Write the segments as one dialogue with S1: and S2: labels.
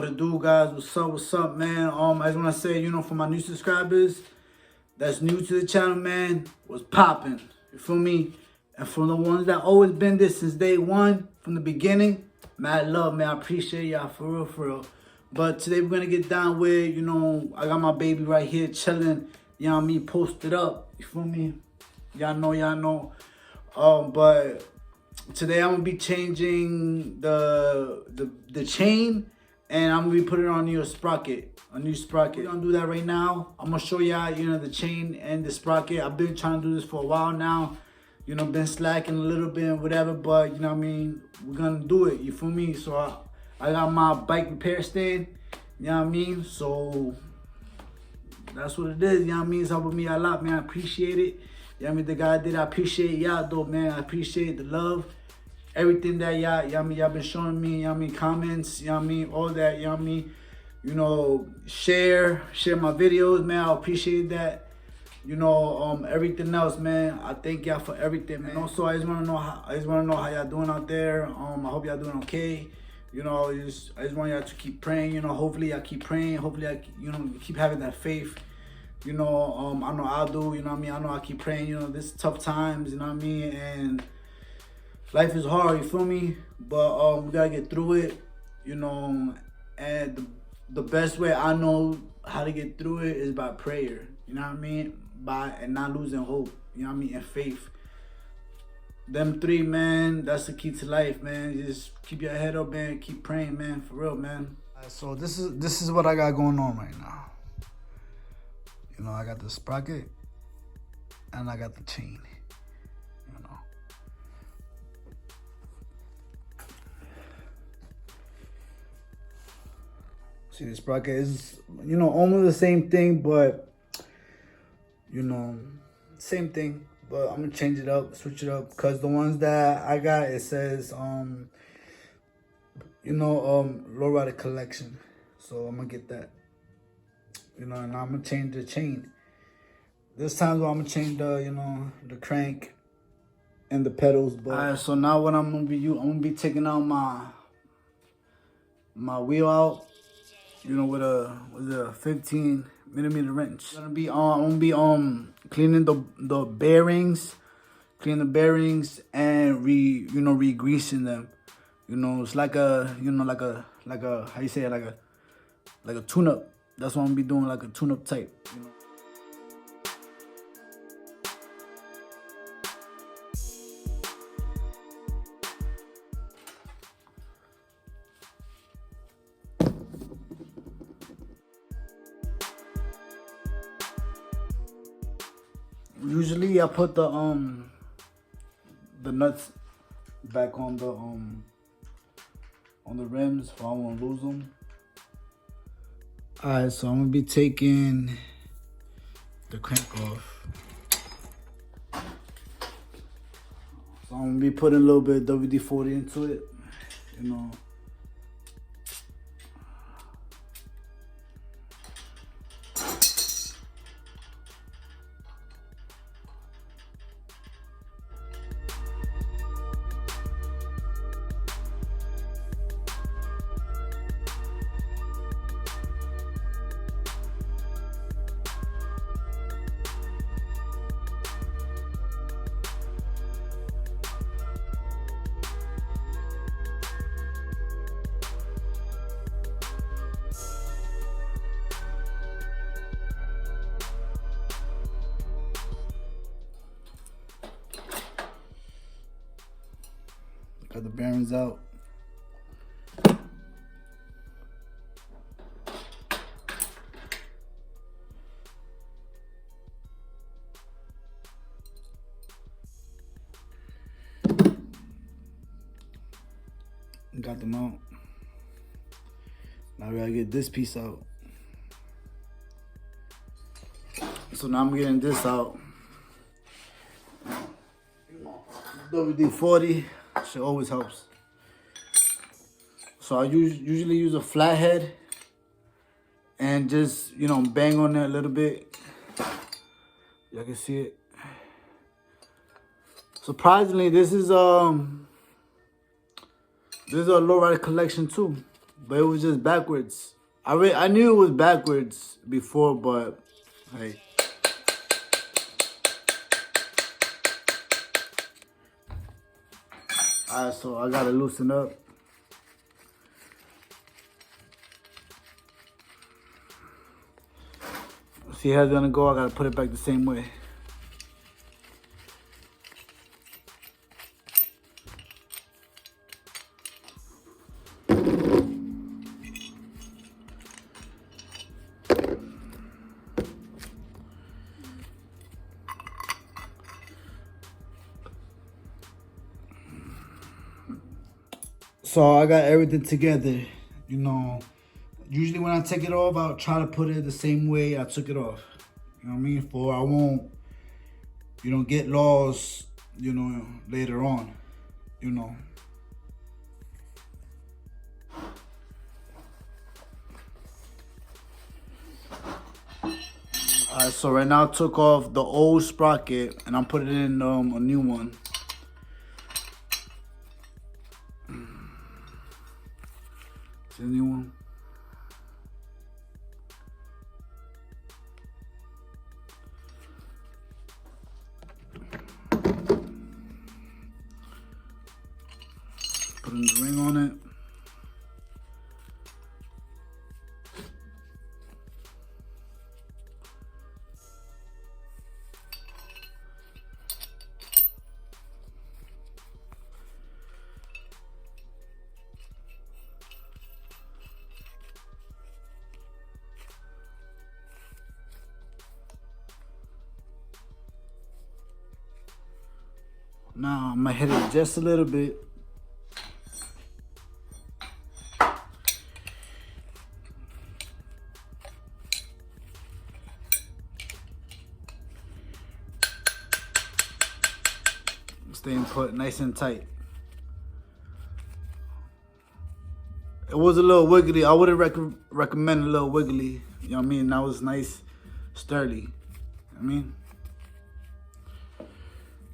S1: What it do, guys? What's up, man? I just want to say, for my new subscribers that's new to the channel, man, what's popping? You feel me? And for the ones that always been there since day one, from the beginning, mad love, man. I appreciate y'all, for real, for real. But today we're going to get down with, I got my baby right here chilling, posted up. You feel me? Y'all know. But today I'm gonna be changing the chain, and I'm gonna be putting it on a new sprocket. We're gonna do that right now. I'm gonna show y'all, the chain and the sprocket. I've been trying to do this for a while now. Been slacking a little bit and whatever, but we're gonna do it. You feel me? So I got my bike repair stand. So that's what it is. It's helping me a lot, man. I appreciate it. The guy did. I appreciate y'all though, man. I appreciate the love, everything that y'all been showing me, comments, all that, share my videos, man. I appreciate that. Everything else, man. I thank y'all for everything, man. Also, I just wanna know how y'all doing out there. I hope y'all doing okay. I just want y'all to keep praying, hopefully y'all keep praying. Hopefully I keep having that faith. I know I'll do, I know I keep praying, this tough times, and life is hard, you feel me? But we gotta get through it, and the best way I know how to get through it is by prayer, and not losing hope, and faith. Them three, man, that's the key to life, man. Just keep your head up, man, keep praying, man, for real, man. So this is what I got going on right now. I got the sprocket and I got the chain, See, the sprocket is, almost the same thing, but, same thing. But I'm going to change it up, switch it up, because the ones that I got, it says, Lowrider collection. So I'm going to get that. And I'm gonna change the chain. This time I'm gonna change the crank and the pedals. But alright, so now what I'm gonna be taking out my wheel out, with a 15mm wrench. I'm gonna be cleaning the bearings, and re-greasing them. It's like a how you say it, like a tune-up. That's what I'm gonna be doing, like a tune-up type. Usually I put the nuts back on the rims, so I won't lose them. Alright, so I'm gonna be taking the crank off. So I'm gonna be putting a little bit of WD-40 into it, Got the bearings out. Got them out. Now we gotta get this piece out. So now I'm getting this out. WD-40. Shit always helps. So I usually use a flathead and just, bang on there a little bit. Y'all can see it. Surprisingly, this is a Lowrider collection too. But it was just backwards. I knew it was backwards before, but hey. Alright, so I gotta loosen up. See how it's gonna go, I gotta put it back the same way. So I got everything together, you know. Usually when I take it off, I'll try to put it the same way I took it off. You know what I mean? For I won't, get lost, later on, Alright, so right now I took off the old sprocket and I'm putting in a new one. See the new one? Putting the ring on it. Now I'm gonna hit it just a little bit. Staying put nice and tight. It was a little wiggly. I wouldn't recommend a little wiggly. You know what I mean? That was nice, sturdy. You know what I mean?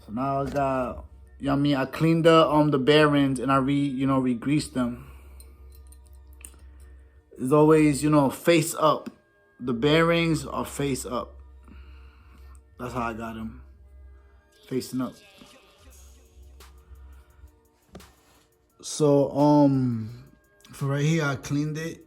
S1: So now I got, you know what I mean? I cleaned the bearings and I re-greased them. It's always, face up. The bearings are face up. That's how I got them. Facing up. So, for right here, I cleaned it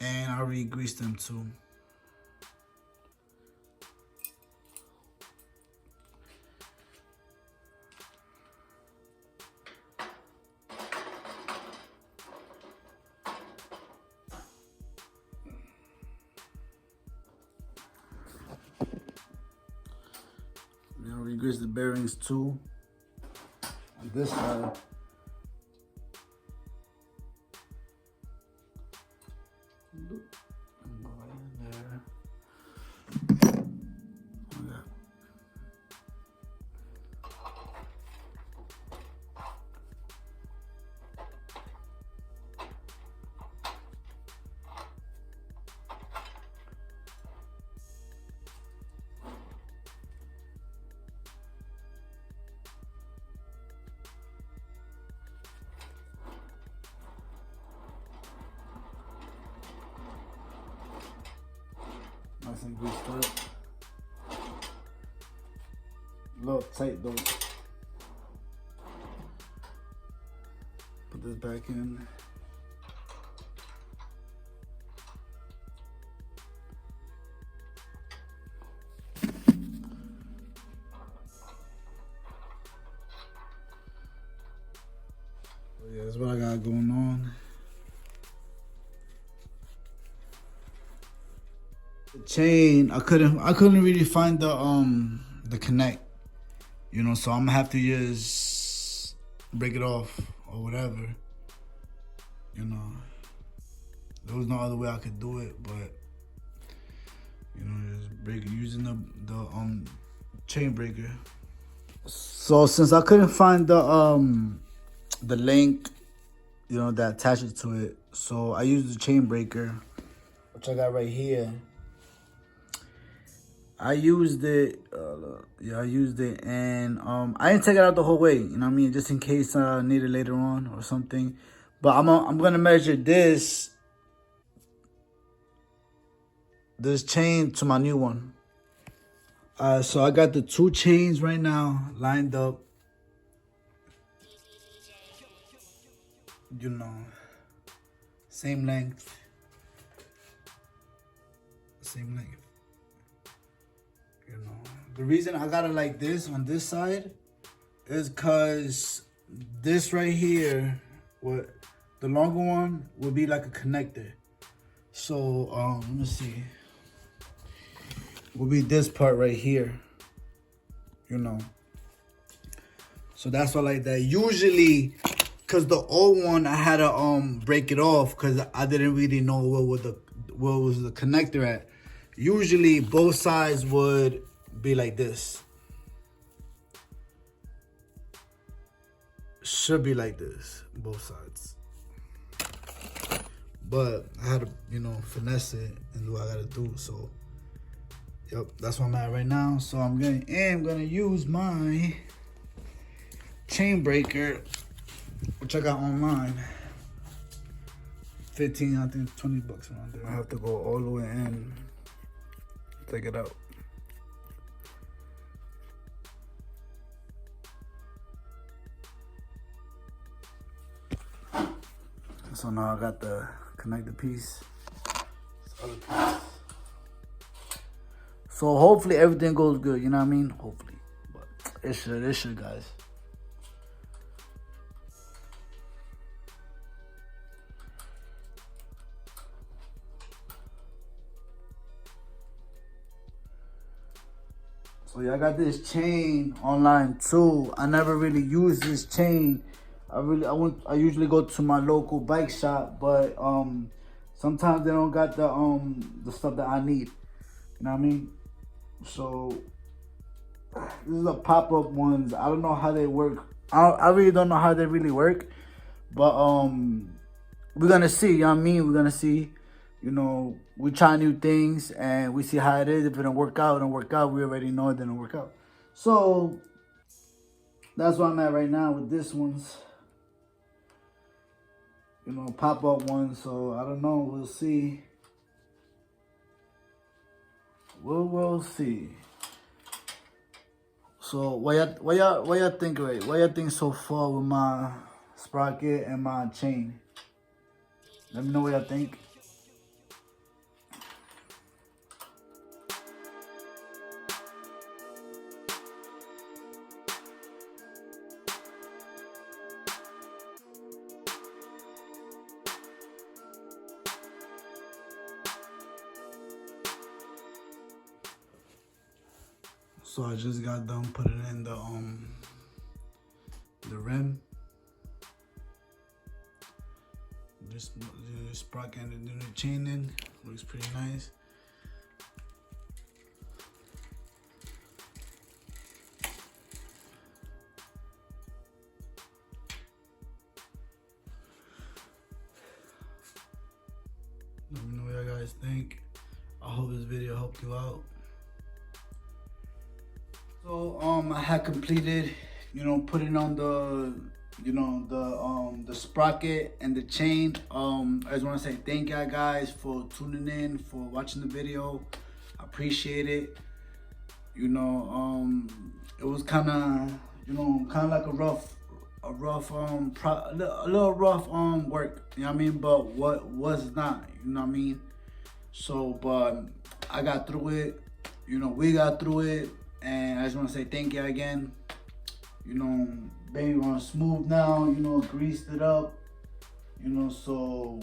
S1: and I re-greased them too. Now re-grease the bearings too. On this side. Nice and greased up. A little tight though. Put this back in. Yeah, that's what I got going on. The chain, I couldn't really find the connect, so I'm gonna have to just break it off or whatever. There was no other way I could do it, but just break it using the chain breaker. So since I couldn't find the link, that attaches to it, so I used the chain breaker, which I got right here. I used it, and I didn't take it out the whole way, just in case I need it later on or something. But I'm gonna measure this chain to my new one. So I got the 2 chains right now lined up. You know, same length. Same length. You know, the reason I got it like this on this side is because this right here, what the longer one will be like a connector. So let me see. Will be this part right here. You know. So that's why I like that. Usually, cause the old one I had to break it off because I didn't really know where was the connector at. Usually both sides would be like this. Should be like this, both sides. But I had to, you know, finesse it and do what I gotta do. So, yep, that's where I'm at right now. So I'm gonna use my chain breaker, which I got online. 15, I think 20 bucks around there. I have to go all the way in, take it out. So now I got the connector piece. So hopefully everything goes good, you know what I mean? Hopefully. But it should, guys. So yeah, I got this chain online too. I never really use this chain. I usually go to my local bike shop, but sometimes they don't got the stuff that I need. You know what I mean? So this is a pop-up ones. I don't know how they work. I really don't know how they really work. But we're gonna see, you know what I mean? We're gonna see. You know, we try new things and we see how it is. If it don't work out, it don't work out. We already know it didn't work out. So that's where I'm at right now with this ones. You know, pop-up ones. So I don't know. We'll see. We'll see. So what y'all think, right? What y'all think so far with my sprocket and my chain? Let me know what y'all think. So I just got done putting in the rim. Just sprocket and doing the chain in. Looks pretty nice. Let me know what y'all guys think. I hope this video helped you out. So I had completed, you know, putting on the, you know, the sprocket and the chain. I just want to say thank y'all guys for tuning in, for watching the video. I appreciate it. You know, it was kind of, you know, kind of like a little rough work. You know what I mean? But what was not, you know what I mean? So, but I got through it. You know, we got through it. And I just want to say thank you again. You know, baby runs smooth now. You know, greased it up. You know, so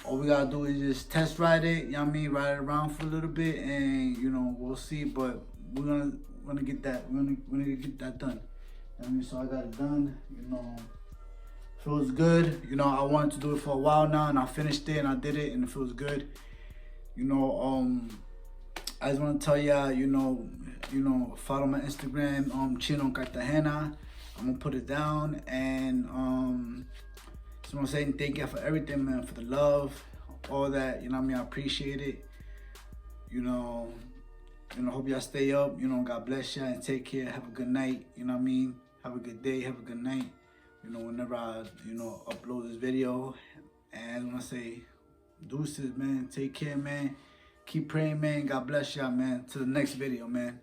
S1: all we gotta do is just test ride it. You know what I mean? Ride it around for a little bit, and you know, we'll see. But we're gonna get that. We're gonna get that done. You know what I mean? So I got it done. You know, feels good. You know, I wanted to do it for a while now, and I finished it and I did it, and it feels good. You know, I just want to tell y'all, you know, follow my Instagram, Chino Cartagena. I'm gonna put it down, and just want to say thank you for everything, man, for the love, all that. You know what I mean? I appreciate it. You know, hope y'all stay up. You know, God bless y'all and take care. Have a good night. You know what I mean? Have a good day. Have a good night. you know, whenever I, you know, upload this video. And when I say deuces, man, take care, man. Keep praying, man. God bless y'all, man. To the next video, man.